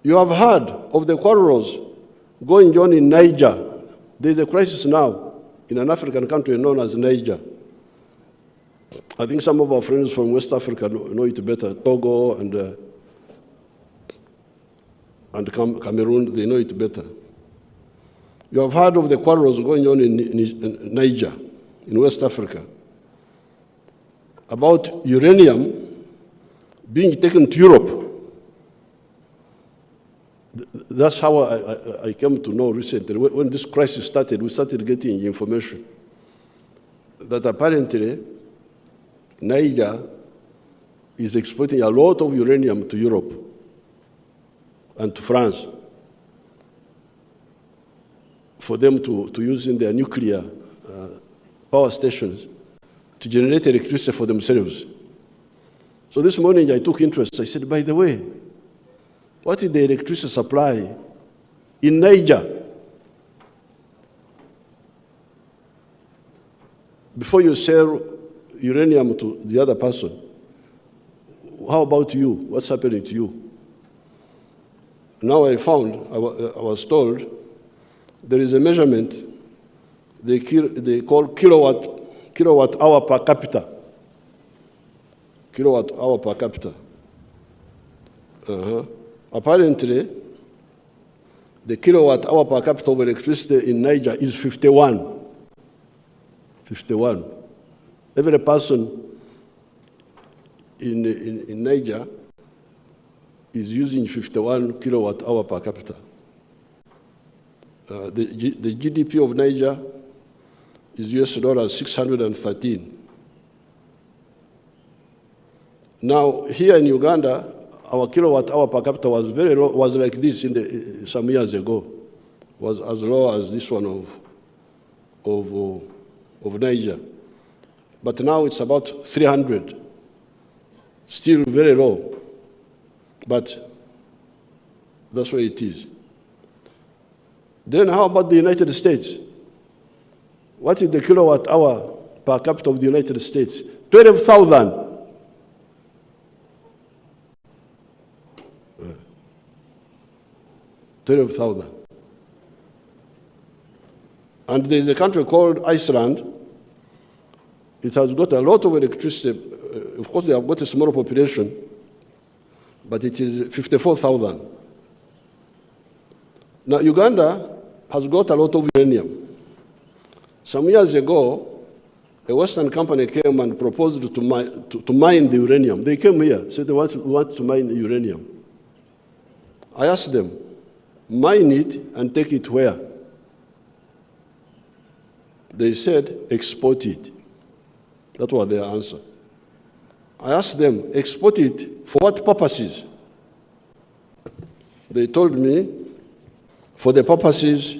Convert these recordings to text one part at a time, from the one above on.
You have heard of the quarrels going on in Niger. There is a crisis now in an African country known as Niger. I think some of our friends from West Africa know it better. Togo and Cameroon, they know it better. You have heard of the quarrels going on in Niger, in West Africa, about uranium being taken to Europe. That's how I came to know recently. When this crisis started, we started getting information that apparently Niger is exporting a lot of uranium to Europe and to France for them to use in their nuclear power stations to generate electricity for themselves. So this morning I took interest. I said, by the way, what is the electricity supply in Niger? Before you sell uranium to the other person, how about you? What's happening to you? Now I found, I was told, there is a measurement they call kilowatt hour per capita. Kilowatt hour per capita. Apparently, the kilowatt hour per capita of electricity in Niger is 51. 51. Every person in Niger is using 51 kilowatt hour per capita. The GDP of Niger is $613. Now, here in Uganda, our kilowatt hour per capita was very low, was like this some years ago, was as low as this one of Niger. But now it's about 300, still very low, but that's where it is. Then how about the United States? What is the kilowatt hour per capita of the United States? 12,000. 12,000. And there's a country called Iceland. It has got a lot of electricity. Of course, they have got a small population, but it is 54,000. Now, Uganda has got a lot of uranium. Some years ago, a Western company came and proposed to mine the uranium. They came here, said they want to mine the uranium. I asked them, mine it and take it where? They said, export it. That was their answer. I asked them, export it for what purposes? They told me, for the purposes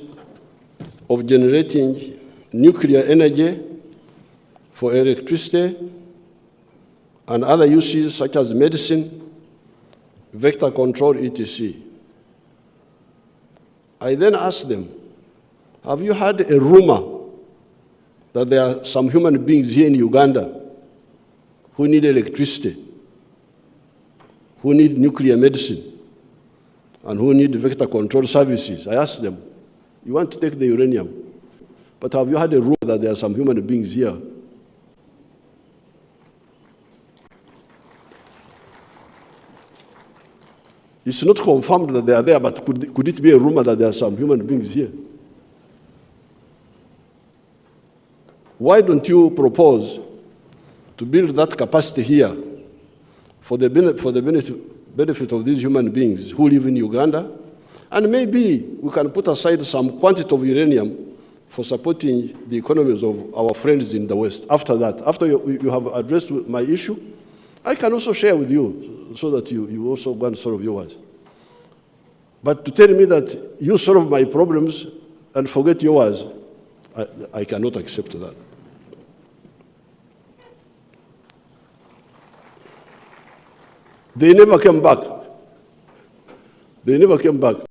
of generating nuclear energy, for electricity, and other uses such as medicine, vector control, etc. I then asked them, have you heard a rumor that there are some human beings here in Uganda who need electricity, who need nuclear medicine, and who need vector control services? I asked them, you want to take the uranium, but have you heard a rumor that there are some human beings here? It's not confirmed that they are there, but could it be a rumor that there are some human beings here? Why don't you propose to build that capacity here for the benefit of these human beings who live in Uganda? And maybe we can put aside some quantity of uranium for supporting the economies of our friends in the West. After that, after you have addressed my issue, I can also share with you so that you also go and solve yours. But to tell me that you solve my problems and forget yours, I cannot accept that. They never came back. They never came back.